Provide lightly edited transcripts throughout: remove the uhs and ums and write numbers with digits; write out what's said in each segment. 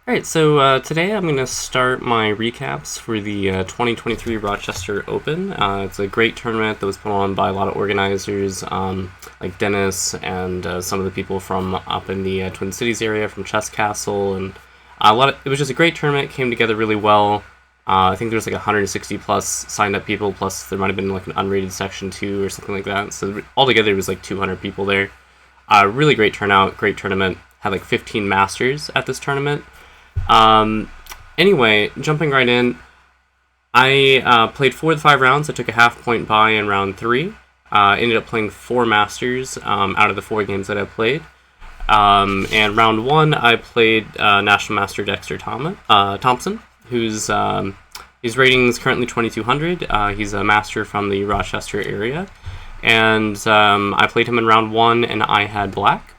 Alright, so today I'm going to start my recaps for the 2023 Rochester Open. It's a great tournament that was put on by a lot of organizers, like Dennis and some of the people from up in the Twin Cities area from Chess Castle, and it was just a great tournament. It came together really well. I think there was like 160 plus signed up people, plus there might have been like an unrated section too or something like that. So altogether it was like 200 people there. Really great turnout, great tournament. Had like 15 masters at this tournament. Anyway, jumping right in, I played 4 of the 5 rounds. I took a half-point bye in round 3. Ended up playing 4 masters out of the 4 games that I played. And round 1, I played National Master Dexter Thompson, whose his rating is currently 2200. He's a master from the Rochester area. And I played him in round 1, and I had black.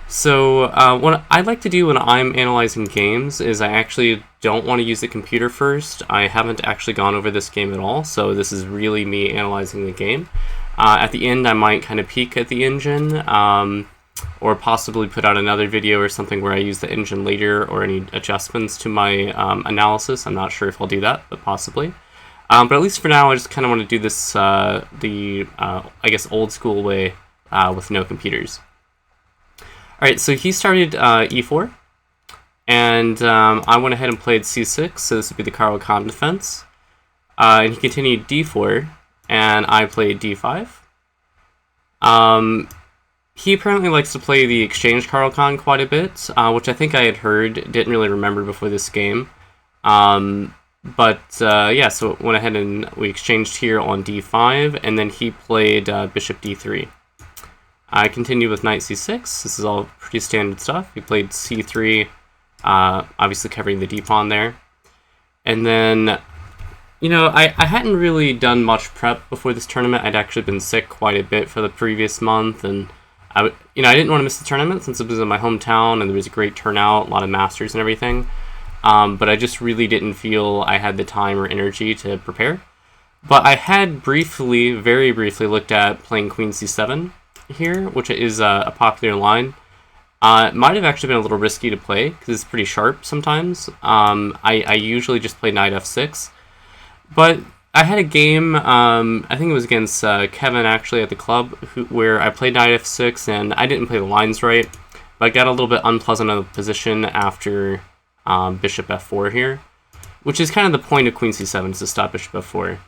So what I like to do when I'm analyzing games is I actually don't want to use the computer first. I haven't actually gone over this game at all, so this is really me analyzing the game. At the end, I might kind of peek at the engine, or possibly put out another video or something where I use the engine later or any adjustments to my analysis. I'm not sure if I'll do that, but possibly. But at least for now, I just kind of want to do this I guess, old school way with no computers. Alright, so he started e4, and I went ahead and played c6, so this would be the Caro-Kann defense. And he continued d4, and I played d5. He apparently likes to play the exchange Caro-Kann quite a bit, which I think I had heard, didn't really remember before this game. Yeah, so went ahead and we exchanged here on d5, and then he played bishop d3. I continued with knight c6. This is all pretty standard stuff. He played c3, obviously covering the d-pawn there. And then, I hadn't really done much prep before this tournament. I'd actually been sick quite a bit for the previous month, and I didn't want to miss the tournament since it was in my hometown and there was a great turnout, a lot of masters and everything. But I just really didn't feel I had the time or energy to prepare. But I had very briefly looked at playing queen c7 here, which is a popular line. It might have actually been a little risky to play because it's pretty sharp sometimes. I usually just play knight f6, but I had a game, I think it was against Kevin actually at the club, where I played knight f6 and I didn't play the lines right, but I got a little bit unpleasant of the position after bishop f4 here, which is kind of the point of queen c7, is to stop bishop f4.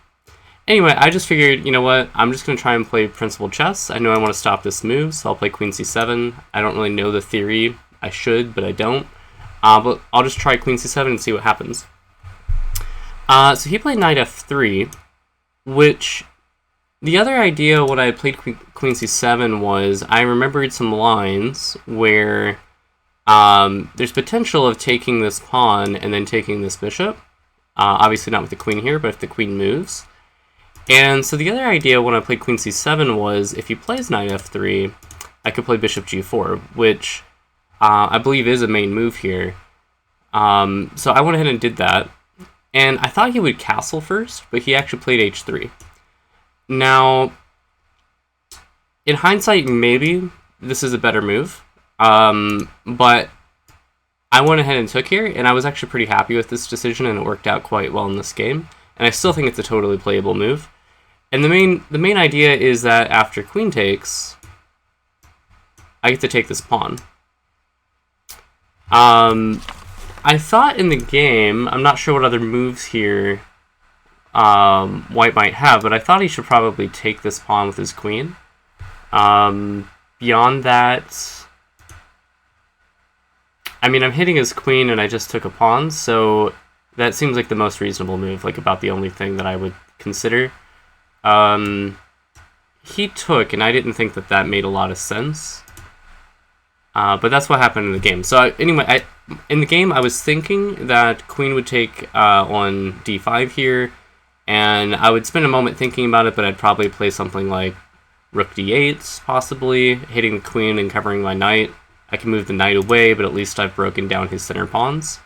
Anyway, I just figured, you know what, I'm just going to try and play principled chess. I know I want to stop this move, so I'll play queen c7. I don't really know the theory. I should, but I don't. But I'll just try queen c7 and see what happens. So he played knight f3, which the other idea when I played queen c7 was I remembered some lines where there's potential of taking this pawn and then taking this bishop. Obviously not with the queen here, but if the queen moves. And so the other idea when I played queen c7 was if he plays knight f3, I could play bishop g4, which I believe is a main move here. So I went ahead and did that. And I thought he would castle first, but he actually played h3. Now, in hindsight, maybe this is a better move. But I went ahead and took here, and I was actually pretty happy with this decision, and it worked out quite well in this game. And I still think it's a totally playable move. And the main idea is that after queen takes, I get to take this pawn. I thought in the game, I'm not sure what other moves here white might have, but I thought he should probably take this pawn with his queen. Beyond that, I mean, I'm hitting his queen and I just took a pawn, so that seems like the most reasonable move, like about the only thing that I would consider. He took, and I didn't think that made a lot of sense. But that's what happened in the game. So anyway, in the game, I was thinking that queen would take on d5 here, and I would spend a moment thinking about it, but I'd probably play something like rook d8, possibly, hitting the queen and covering my knight. I can move the knight away, but at least I've broken down his center pawns.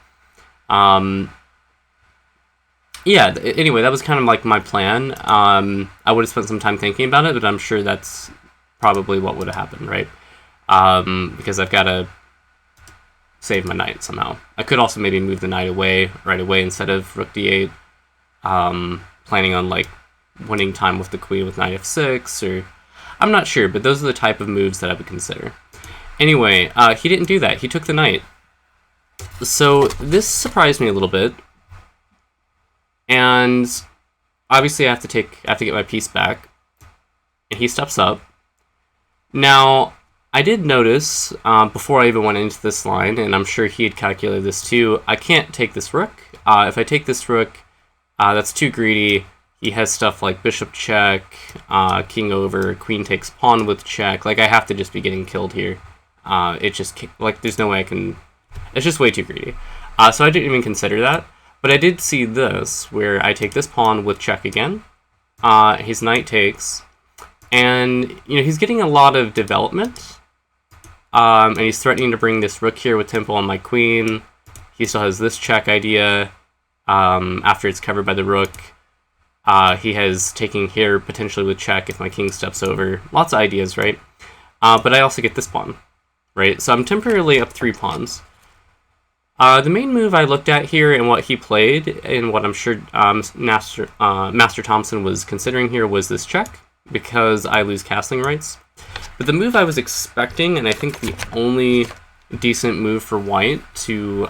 Yeah, anyway, that was kind of like my plan. I would have spent some time thinking about it, but I'm sure that's probably what would have happened, right? Because I've got to save my knight somehow. I could also maybe move the knight away right away instead of rook d8, planning on like winning time with the queen with knight f6, or I'm not sure, but those are the type of moves that I would consider. Anyway, he didn't do that. He took the knight. So this surprised me a little bit, and obviously I have to get my piece back. And he steps up. Now, I did notice before I even went into this line, and I'm sure he had calculated this too, I can't take this rook. If I take this rook, that's too greedy. He has stuff like bishop check, king over, queen takes pawn with check. Like, I have to just be getting killed here. It just, like, there's no way I can... It's just way too greedy. So I didn't even consider that. But I did see this, where I take this pawn with check again. His knight takes... And, you know, he's getting a lot of development. And he's threatening to bring this rook here with tempo on my queen. He still has this check idea after it's covered by the rook. He has taking here potentially with check if my king steps over. Lots of ideas, right? But I also get this pawn, right? So I'm temporarily up 3 pawns. The main move I looked at here and what he played, and what I'm sure Master Thompson was considering here, was this check, because I lose castling rights. But the move I was expecting, and I think the only decent move for white to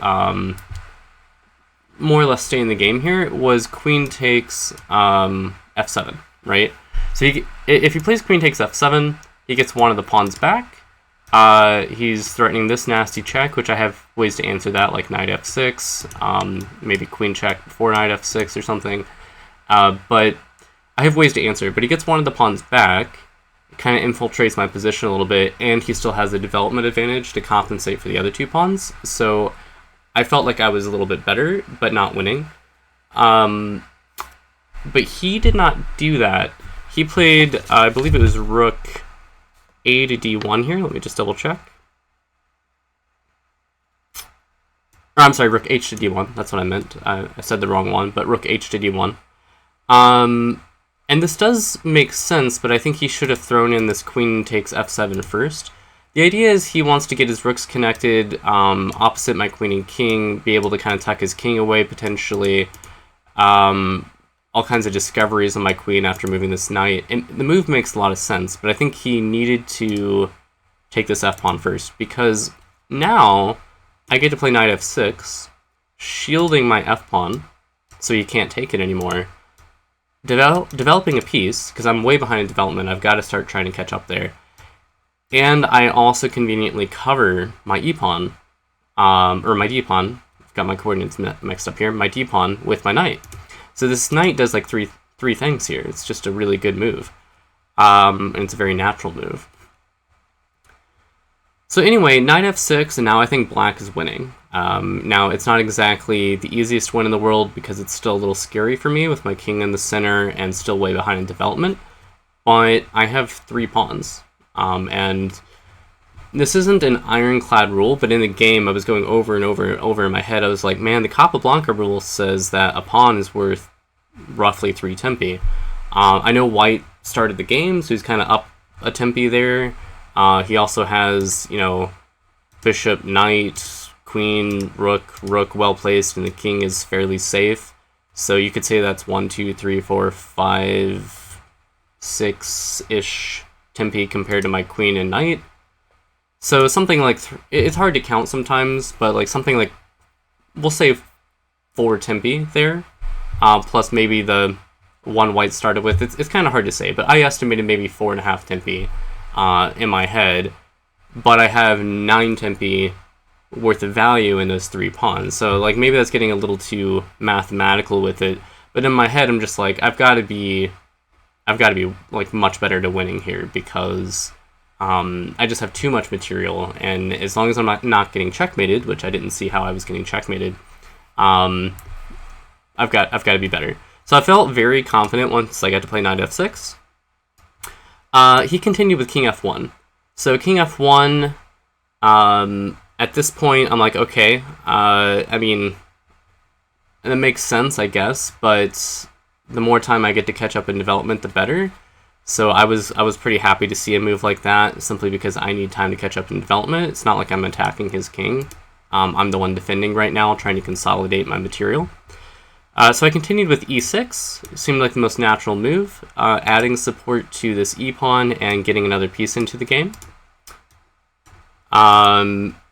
more or less stay in the game here, was queen takes f7, right? So if he plays queen takes f7, he gets one of the pawns back. He's threatening this nasty check, which I have ways to answer that, like knight f6, maybe queen check before knight f6 or something. But I have ways to answer, but he gets one of the pawns back, kind of infiltrates my position a little bit, and he still has a development advantage to compensate for the other 2 pawns. So I felt like I was a little bit better, but not winning. But he did not do that. He played, I believe it was rook a to d1 here. Let me just double check. Or, I'm sorry, rook h to d1. That's what I meant. I said the wrong one, but rook h to d1. And this does make sense, but I think he should have thrown in this queen takes f7 first. The idea is he wants to get his rooks connected opposite my queen and king, be able to kind of tuck his king away potentially. All kinds of discoveries on my queen after moving this knight. And the move makes a lot of sense, but I think he needed to take this f-pawn first, because now I get to play knight f6, shielding my f-pawn, so he can't take it anymore. Developing a piece, because I'm way behind in development, I've got to start trying to catch up there. And I also conveniently cover my e-pawn, or my d-pawn, I've got my coordinates mixed up here, my d-pawn with my knight. So this knight does like three things here. It's just a really good move. And it's a very natural move. So anyway, knight f6, and now I think black is winning. Now, it's not exactly the easiest win in the world, because it's still a little scary for me with my king in the center and still way behind in development. But I have 3 pawns. And this isn't an ironclad rule, but in the game I was going over and over and over in my head. I was like, man, the Capablanca rule says that a pawn is worth roughly 3 tempi. I know white started the game, so he's kind of up a tempi there. He also has, you know, bishop, knight, queen, rook well placed, and the king is fairly safe. So you could say that's 1, 2, 3, 4, 5, 6-ish tempi compared to my queen and knight. So something like, it's hard to count sometimes, but like something like, we'll say 4 tempi there, plus maybe the one white started with. It's kind of hard to say, but I estimated maybe 4.5 tempi in my head, but I have 9 tempi worth of value in those 3 pawns. So like maybe that's getting a little too mathematical with it, but in my head I'm just like, I've got to be like much better to winning here, because I just have too much material, and as long as I'm not getting checkmated, which I didn't see how I was getting checkmated, I've got to be better. So I felt very confident once I got to play knight f6. He continued with king f1. So king f1, at this point I'm like, okay, I mean, it makes sense, I guess, but the more time I get to catch up in development, the better. So I was pretty happy to see a move like that, simply because I need time to catch up in development. It's not like I'm attacking his king. I'm the one defending right now, trying to consolidate my material. So I continued with e6. It seemed like the most natural move, adding support to this e-pawn and getting another piece into the game.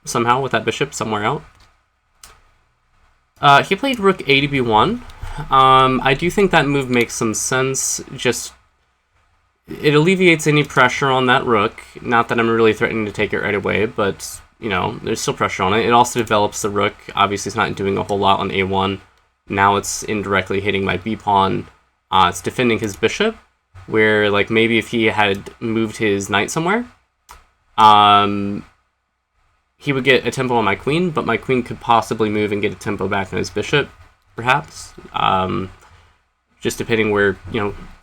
Somehow with that bishop somewhere out. He played rook a to b1. I do think that move makes some sense. Just it alleviates any pressure on that rook. Not that I'm really threatening to take it right away, but you know, there's still pressure on it. It also develops the rook. Obviously, it's not doing a whole lot on a1. Now it's indirectly hitting my b pawn. It's defending his bishop, where like maybe if he had moved his knight somewhere, he would get a tempo on my queen, but my queen could possibly move and get a tempo back on his bishop, perhaps. Just depending where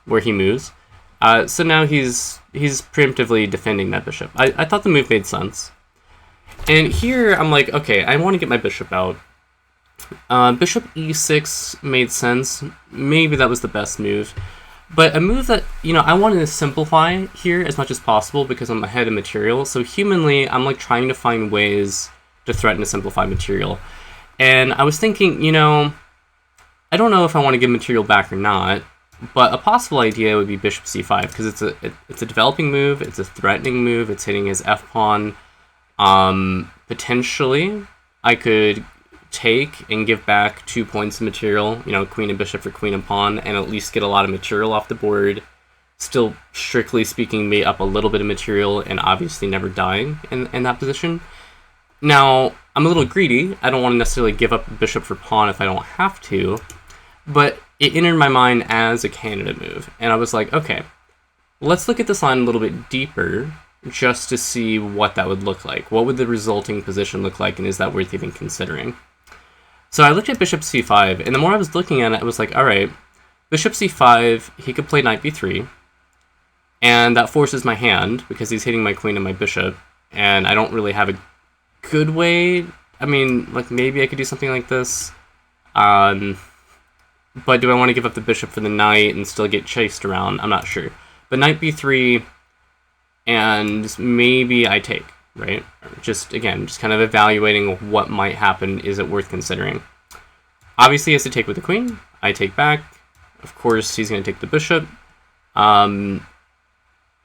where he moves. So now he's preemptively defending that bishop. I thought the move made sense. And here I'm like, okay, I want to get my bishop out. Bishop e6 made sense. Maybe that was the best move. But a move that, I wanted to simplify here as much as possible because I'm ahead of material. So humanly, I'm like trying to find ways to threaten to simplify material. And I was thinking, I don't know if I want to give material back or not, but a possible idea would be bishop c5 because it's a developing move, it's a threatening move, it's hitting his f-pawn. Potentially, I could take and give back 2 points of material, queen and bishop for queen and pawn, and at least get a lot of material off the board. Still, strictly speaking, made up a little bit of material and obviously never dying in that position. Now, I'm a little greedy. I don't want to necessarily give up bishop for pawn if I don't have to, but it entered my mind as a candidate move, and I was like, okay, let's look at this line a little bit deeper just to see what that would look like. What would the resulting position look like, and is that worth even considering? So I looked at bishop c5, and the more I was looking at it, I was like, all right, bishop c5, he could play knight b3, and that forces my hand because he's hitting my queen and my bishop, and I don't really have a good way. I mean, like maybe I could do something like this, but do I want to give up the bishop for the knight and still get chased around? I'm not sure. But knight b3, and maybe I take. Right? Just kind of evaluating what might happen. Is it worth considering? Obviously, he has to take with the queen. I take back. Of course, he's going to take the bishop. And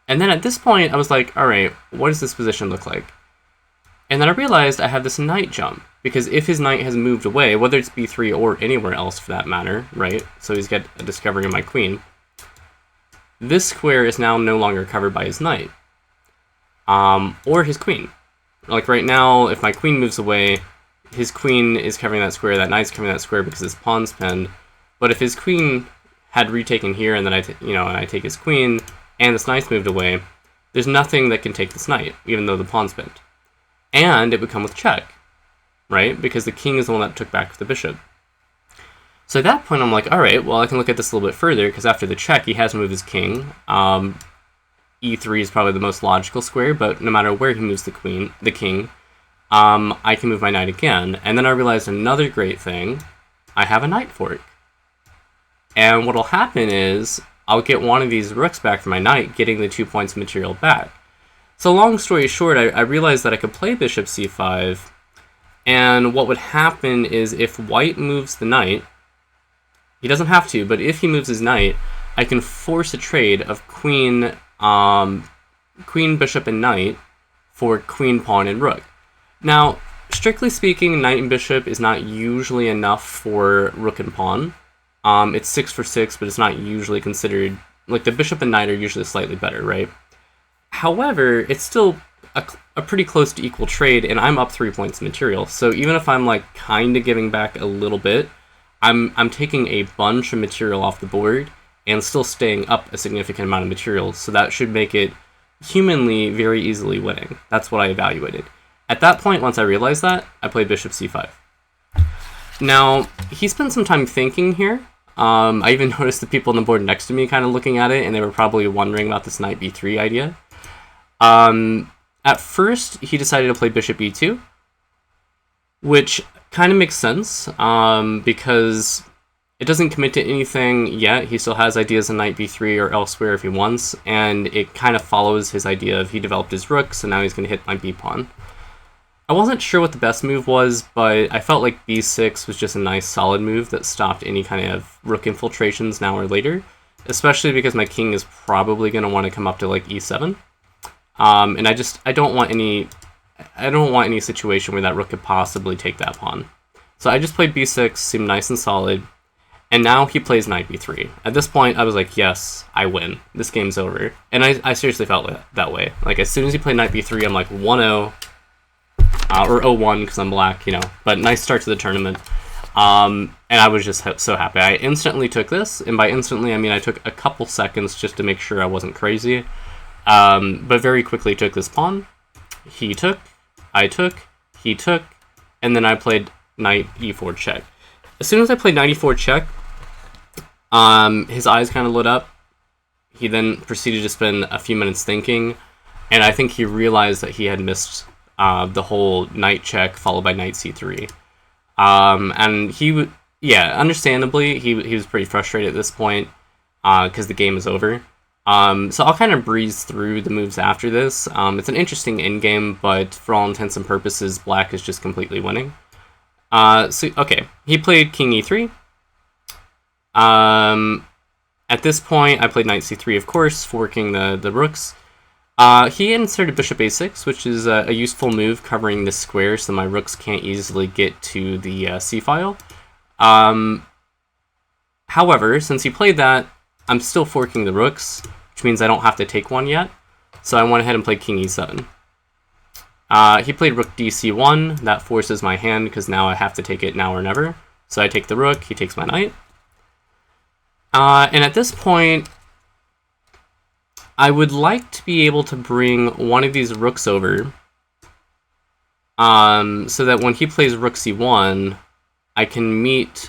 then at this point, I was like, all right, what does this position look like? And then I realized I have this knight jump. Because if his knight has moved away, whether it's b3 or anywhere else for that matter, right? So he's got a discovery of my queen. This square is now no longer covered by his knight. Or his queen. Like right now, if my queen moves away, his queen is covering that square, that knight's covering that square because his pawn's pinned. But if his queen had retaken here, and then I take his queen, and this knight's moved away, there's nothing that can take this knight, even though the pawn's pinned. And it would come with check, right? Because the king is the one that took back the bishop. So at that point, I'm like, all right, well, I can look at this a little bit further, because after the check, he has moved his king. E3 is probably the most logical square, but no matter where he moves the king, I can move my knight again. And then I realized another great thing. I have a knight fork. And what'll happen is I'll get one of these rooks back for my knight, getting the 2 points of material back. So long story short, I realized that I could play bishop c5, and what would happen is if white moves the knight, he doesn't have to, but if he moves his knight, I can force a trade of queen, bishop, and knight for queen, pawn, and rook. Now, strictly speaking, knight and bishop is not usually enough for rook and pawn. It's 6 for 6, but it's not usually considered, like the bishop and knight are usually slightly better, right? However, it's still a pretty close to equal trade, and I'm up 3 points of material. So even if I'm like kind of giving back a little bit, I'm taking a bunch of material off the board and still staying up a significant amount of material, so that should make it humanly very easily winning. That's what I evaluated. At that point, once I realized that, I played bishop c5. Now, he spent some time thinking here. I even noticed the people on the board next to me kind of looking at it, and they were probably wondering about this knight b3 idea. At first, he decided to play bishop e2, which kind of makes sense, because it doesn't commit to anything yet. He still has ideas on knight b3 or elsewhere if he wants, and it kind of follows his idea of he developed his rook, so now he's going to hit my b pawn. I wasn't sure what the best move was, but I felt like b6 was just a nice solid move that stopped any kind of rook infiltrations now or later, especially because my king is probably going to want to come up to like e7. And I don't want any situation where that rook could possibly take that pawn. So I just played b6, seemed nice and solid, and now he plays knight b3. At this point, I was like, yes, I win. This game's over. And I seriously felt that way. Like, as soon as he played knight b3, I'm like 1-0. Or 0-1 because I'm black, you know. But nice start to the tournament. And I was just so happy. I instantly took this, and by instantly, I mean I took a couple seconds just to make sure I wasn't crazy. But very quickly took this pawn. He took, I took, he took, and then I played knight e4 check. As soon as I played knight e4 check, his eyes kind of lit up. He then proceeded to spend a few minutes thinking, and I think he realized that he had missed the whole knight check followed by knight c3. And understandably, he was pretty frustrated at this point because the game is over. So I'll kind of breeze through the moves after this. It's an interesting endgame, but for all intents and purposes, black is just completely winning. Okay, he played king e3. At this point, I played knight c3, of course, forking the rooks. He inserted bishop a6, which is a useful move covering this square so my rooks can't easily get to the c-file. However, since he played that, I'm still forking the rooks, which means I don't have to take one yet. So I went ahead and played king e7. He played rook dc1. That forces my hand because now I have to take it now or never. So I take the rook, he takes my knight. And at this point, I would like to be able to bring one of these rooks over so that when he plays rook c1, I can meet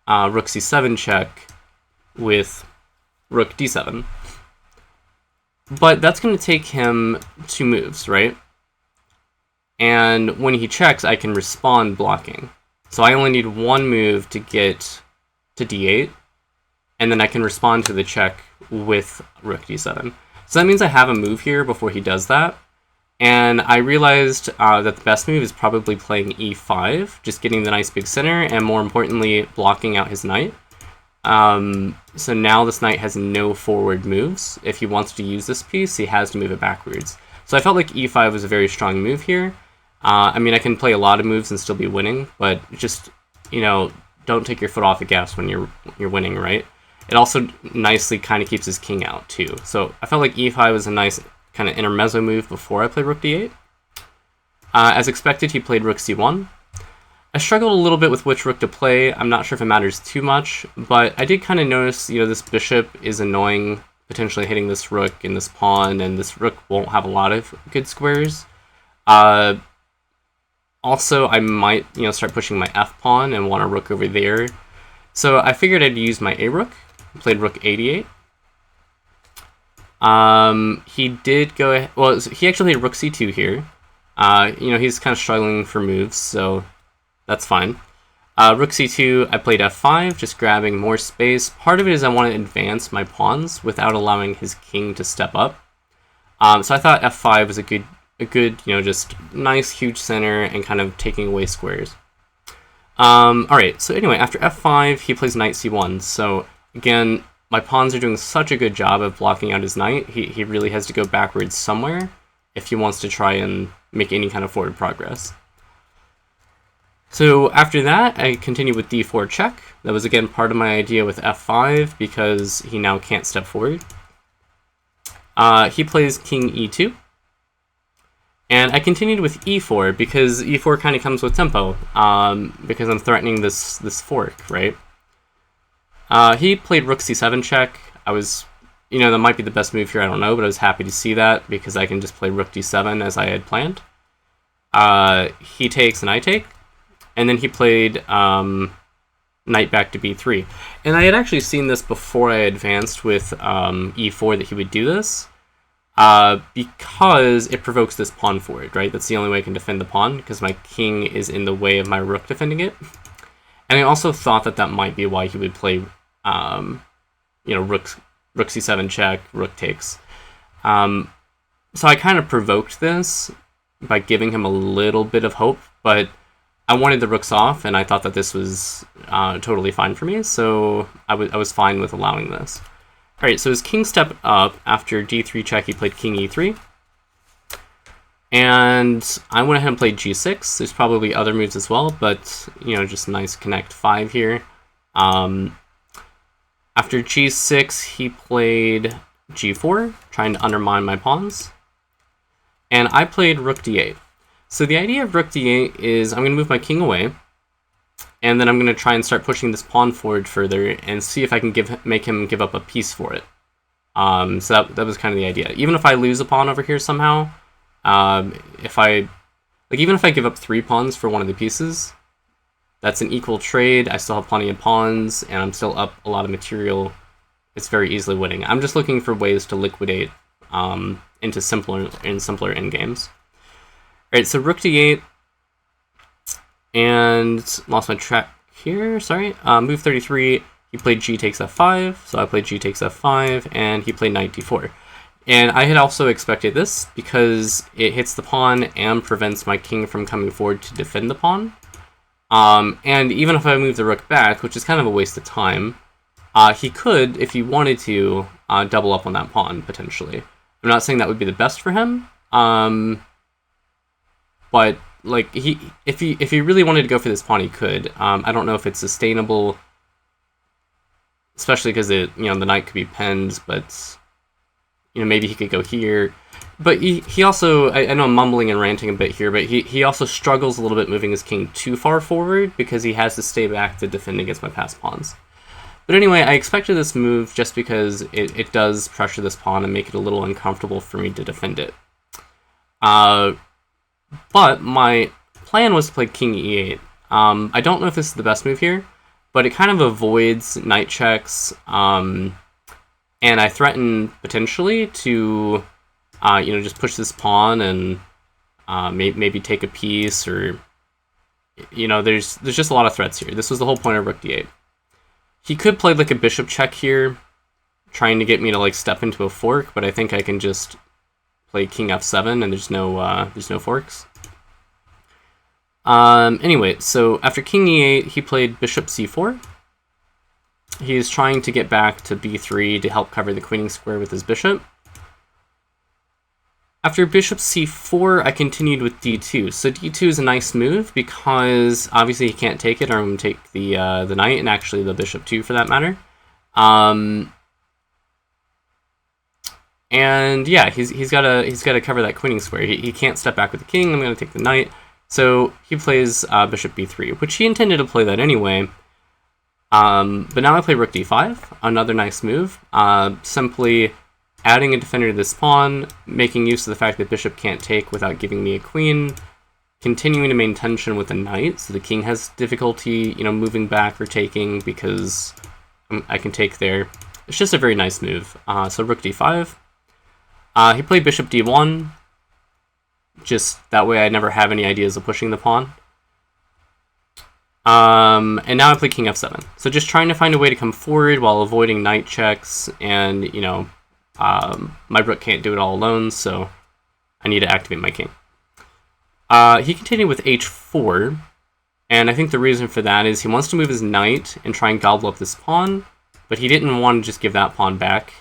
rook c7 check with rook d7. But that's going to take him 2 moves, right? And when he checks, I can respond blocking. So I only need 1 move to get to d8, and then I can respond to the check with rook d7. So that means I have a move here before he does that. And I realized that the best move is probably playing e5, just getting the nice big center, and more importantly, blocking out his knight. So now this knight has no forward moves. If he wants to use this piece, he has to move it backwards. So I felt like e5 was a very strong move here. I mean, I can play a lot of moves and still be winning, but just, you know, don't take your foot off the gas when you're winning, right? It also nicely kind of keeps his king out, too. So I felt like e5 was a nice kind of intermezzo move before I played rook d8. As expected, he played rook c1. I struggled a little bit with which rook to play. I'm not sure if it matters too much, but I did kind of notice, you know, this bishop is annoying, potentially hitting this rook and this pawn, and this rook won't have a lot of good squares. Also, I might, you know, start pushing my f pawn and want a rook over there. So I figured I'd use my a rook. Played rook a8. He did go ahead, well, he actually played rook c2 here. You know, he's kind of struggling for moves, so that's fine. Rook c2, I played f5, just grabbing more space. Part of it is I want to advance my pawns without allowing his king to step up. So I thought f5 was a good, you know, just nice huge center and kind of taking away squares. Alright, so anyway, after f5, he plays knight c1. So again, my pawns are doing such a good job of blocking out his knight. He really has to go backwards somewhere if he wants to try and make any kind of forward progress. So after that, I continued with d4 check. That was again part of my idea with f5 because he now can't step forward. He plays king e2. And I continued with e4 because e4 kind of comes with tempo because I'm threatening this fork, right? He played rook c7 check. I was, you know, that might be the best move here, I don't know, but I was happy to see that because I can just play rook d7 as I had planned. He takes and I take. And then he played knight back to b3. And I had actually seen this before I advanced with e4 that he would do this. Because it provokes this pawn forward, right? That's the only way I can defend the pawn, because my king is in the way of my rook defending it. And I also thought that that might be why he would play, you know, rook c7 check, rook takes. So I kind of provoked this by giving him a little bit of hope, but I wanted the rooks off, and I thought that this was totally fine for me, so I was fine with allowing this. All right, so his king stepped up after d3 check. He played king e3, and I went ahead and played g6. There's probably other moves as well, but just nice connect 5 here. After g6, he played g4, trying to undermine my pawns, and I played rook d8. So the idea of rook d8 is I'm going to move my king away, and then I'm going to try and start pushing this pawn forward further and see if I can make him give up a piece for it. So that was kind of the idea. Even if I lose a pawn over here somehow, even if I give up 3 pawns for one of the pieces, that's an equal trade. I still have plenty of pawns, and I'm still up a lot of material. It's very easily winning. I'm just looking for ways to liquidate into simpler endgames. Alright, so rook d8, and lost my track here, sorry. Move 33, he played g takes f5, so I played g takes f5, and he played knight d4. And I had also expected this, because it hits the pawn and prevents my king from coming forward to defend the pawn. And even if I move the rook back, which is kind of a waste of time, he could, if he wanted to, double up on that pawn, potentially. I'm not saying that would be the best for him, but like if he really wanted to go for this pawn, he could. I don't know if it's sustainable, especially because the knight could be pinned, but maybe he could go here. But he also, I know I'm mumbling and ranting a bit here, but he also struggles a little bit moving his king too far forward because he has to stay back to defend against my passed pawns. But anyway, I expected this move just because it does pressure this pawn and make it a little uncomfortable for me to defend it. But my plan was to play king e8. I don't know if this is the best move here, but it kind of avoids knight checks, and I threaten potentially to just push this pawn and maybe take a piece, or there's just a lot of threats here. This was the whole point of rook d8. He could play like a bishop check here, trying to get me to like step into a fork, but I think I can just play king f7 and there's no forks. Anyway, so after king e8, he played bishop c4. He's trying to get back to b3 to help cover the queening square with his bishop. After bishop c4, I continued with d2. So d2 is a nice move because obviously he can't take it, or I'm going to take the knight, and actually the bishop too for that matter. And yeah, he's got to cover that queening square. He can't step back with the king. I'm going to take the knight. So he plays bishop b3, which he intended to play that anyway. But now I play rook d5, another nice move. Simply adding a defender to this pawn, making use of the fact that bishop can't take without giving me a queen, continuing to maintain tension with the knight, so the king has difficulty, moving back or taking because I can take there. It's just a very nice move. So rook d5. He played bishop d1, just that way I never have any ideas of pushing the pawn. And now I play king f7. So just trying to find a way to come forward while avoiding knight checks, and my rook can't do it all alone, so I need to activate my king. He continued with h4, and I think the reason for that is he wants to move his knight and try and gobble up this pawn, but he didn't want to just give that pawn back.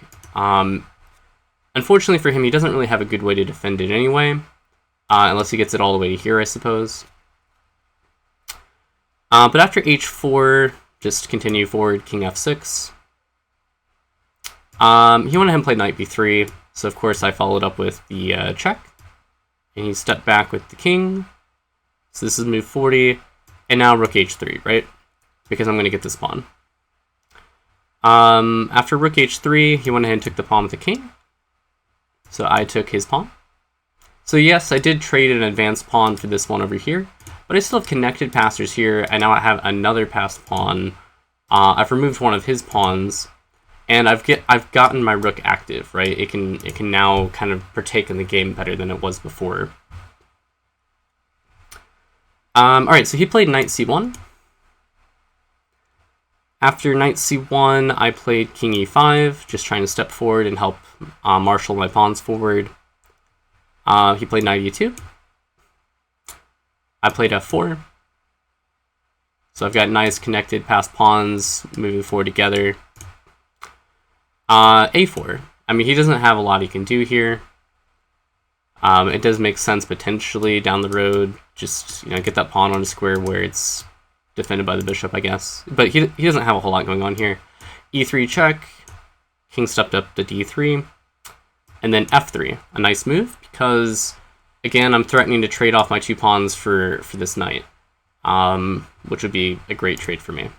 Unfortunately for him, he doesn't really have a good way to defend it anyway, unless he gets it all the way here, I suppose. But after h4, just continue forward, king f6. He went ahead and played knight b3, so of course I followed up with the check, and he stepped back with the king. So this is move 40, and now rook h3, right? Because I'm going to get this pawn. After rook h3, he went ahead and took the pawn with the king. So I took his pawn. So yes, I did trade an advanced pawn for this one over here, but I still have connected passers here, and now I have another passed pawn. I've removed one of his pawns, and I've gotten my rook active, right? It can now kind of partake in the game better than it was before. Alright, so he played knight c1. After knight c1, I played king e5, just trying to step forward and help marshal my pawns forward. He played knight e2. I played f4. So I've got nice connected passed pawns moving forward together. A4. I mean, he doesn't have a lot he can do here. It does make sense potentially down the road. Just, get that pawn on a square where it's defended by the bishop, I guess. But he doesn't have a whole lot going on here. E3 check. King stepped up to D3. And then F3. A nice move because, again, I'm threatening to trade off my 2 pawns for this knight. Which would be a great trade for me.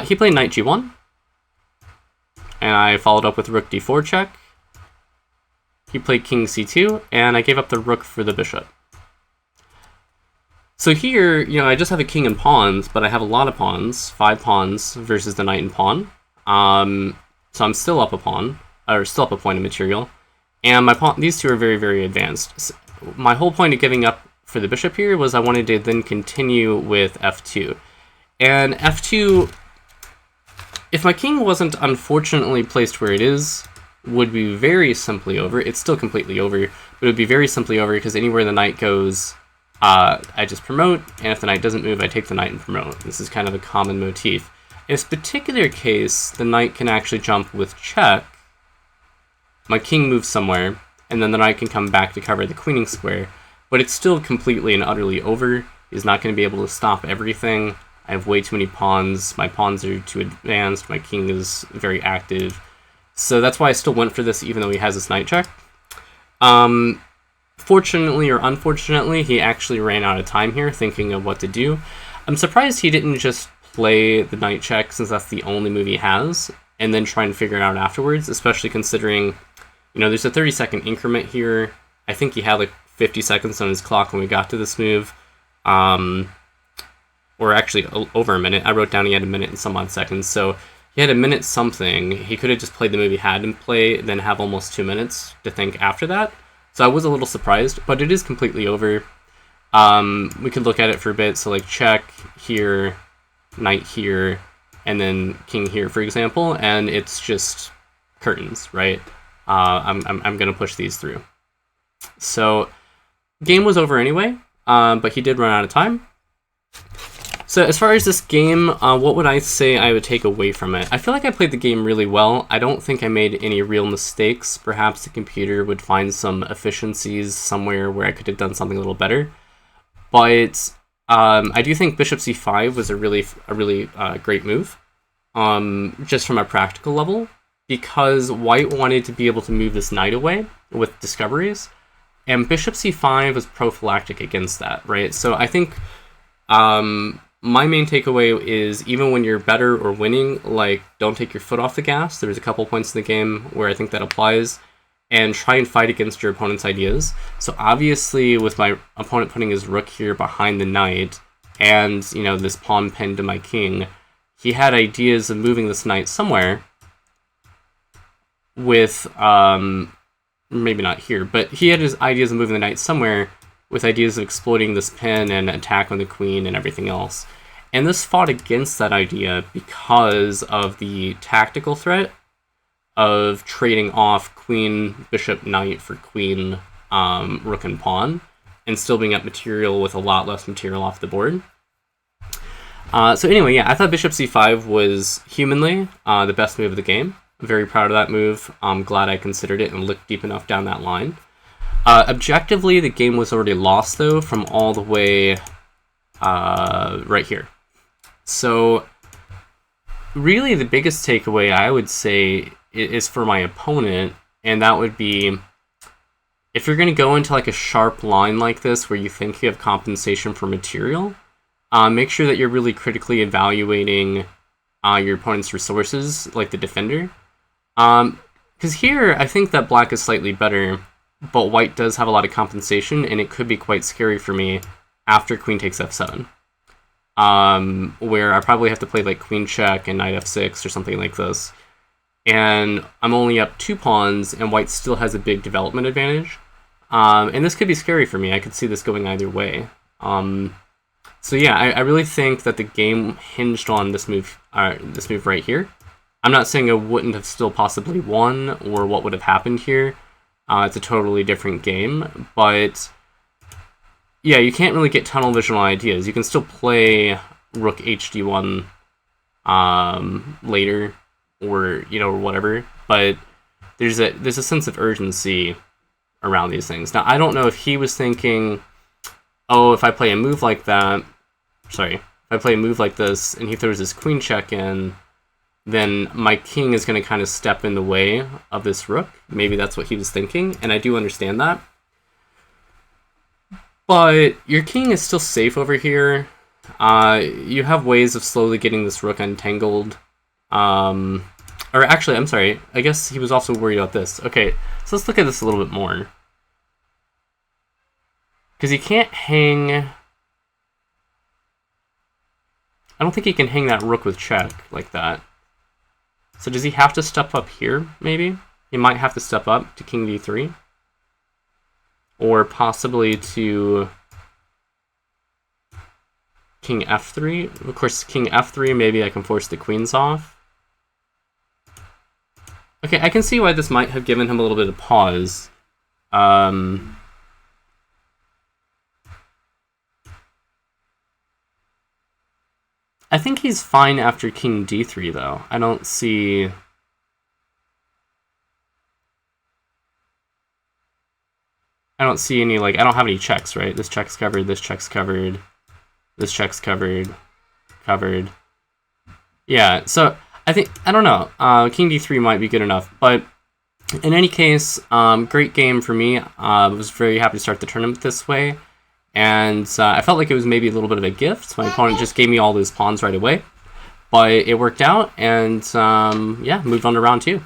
He played knight G1. And I followed up with rook D4 check. He played king C2, and I gave up the rook for the bishop. So here, I just have a king and pawns, but I have a lot of pawns, 5 pawns versus the knight and pawn. So I'm still up a pawn, or still up a point of material. And these two are very, very advanced. My whole point of giving up for the bishop here was I wanted to then continue with F2. And F2, if my king wasn't unfortunately placed where it is, would be very simply over. It's still completely over, but it would be very simply over because anywhere the knight goes, I just promote, and if the knight doesn't move, I take the knight and promote. This is kind of a common motif. In this particular case, the knight can actually jump with check. My king moves somewhere, and then the knight can come back to cover the queening square, but it's still completely and utterly over. He's not going to be able to stop everything. I have way too many pawns. My pawns are too advanced. My king is very active. So that's why I still went for this, even though he has this knight check. Fortunately or unfortunately, he actually ran out of time here thinking of what to do. I'm surprised he didn't just play the knight check, since that's the only move he has, and then try and figure it out afterwards, especially considering, there's a 30-second increment here. I think he had like 50 seconds on his clock when we got to this move. Or actually over a minute. I wrote down he had a minute and some odd seconds, so he had a minute something. He could have just played the move he had him play, then have almost 2 minutes to think after that. So I was a little surprised, but it is completely over. We could look at it for a bit. So like check here, knight here, and then king here, for example, and it's just curtains, right? I'm gonna push these through. So game was over anyway, but he did run out of time. So as far as this game, what would I say I would take away from it? I feel like I played the game really well. I don't think I made any real mistakes. Perhaps the computer would find some efficiencies somewhere where I could have done something a little better. But I do think bishop c5 was a really great move, just from a practical level, because white wanted to be able to move this knight away with discoveries, and bishop c5 was prophylactic against that, right? So I think my main takeaway is, even when you're better or winning, like, don't take your foot off the gas. There's a couple points in the game where I think that applies, and try and fight against your opponent's ideas. So obviously, with my opponent putting his rook here behind the knight, and, this pawn pinned to my king, he had ideas of moving this knight somewhere with, maybe not here, but he had his ideas of moving the knight somewhere with ideas of exploiting this pin and attack on the queen and everything else. And this fought against that idea because of the tactical threat of trading off queen, bishop, knight for queen, rook, and pawn, and still being up material with a lot less material off the board. So anyway, yeah, I thought bishop c5 was humanly the best move of the game. I'm very proud of that move. I'm glad I considered it and looked deep enough down that line. Objectively, the game was already lost, though, from all the way right here. So really, the biggest takeaway, I would say, is for my opponent, and that would be, if you're going to go into like a sharp line like this where you think you have compensation for material, make sure that you're really critically evaluating your opponent's resources, like the defender. Because here, I think that black is slightly better, but white does have a lot of compensation, and it could be quite scary for me after queen takes f7. Where I probably have to play like queen check and knight f6 or something like this. And I'm only up 2 pawns, and white still has a big development advantage. And this could be scary for me. I could see this going either way. So yeah, I really think that the game hinged on this move right here. I'm not saying I wouldn't have still possibly won or what would have happened here. It's a totally different game, but yeah, you can't really get tunnel vision on ideas. You can still play rook hd1 later, or or whatever, but there's a sense of urgency around these things. Now, I don't know if he was thinking, oh, if I play a move like that, sorry, if I play a move like this and he throws his queen check in, then my king is going to kind of step in the way of this rook. Maybe that's what he was thinking, and I do understand that. But your king is still safe over here. You have ways of slowly getting this rook untangled. Or actually, I'm sorry, I guess he was also worried about this. Okay, so let's look at this a little bit more. Because he can't hang... I don't think he can hang that rook with check like that. So does he have to step up here, maybe? He might have to step up to king d3. Or possibly to king f3. Of course, king f3, maybe I can force the queens off. Okay, I can see why this might have given him a little bit of pause. I think he's fine after king d3, though. I don't see... any, like, I don't have any checks, right? This check's covered, this check's covered, this check's covered, covered. Yeah, so I think, I don't know, king d3 might be good enough, but in any case, great game for me. I was very happy to start the tournament this way, and I felt like it was maybe a little bit of a gift. My opponent just gave me all those pawns right away, but it worked out, and yeah, moved on to round 2.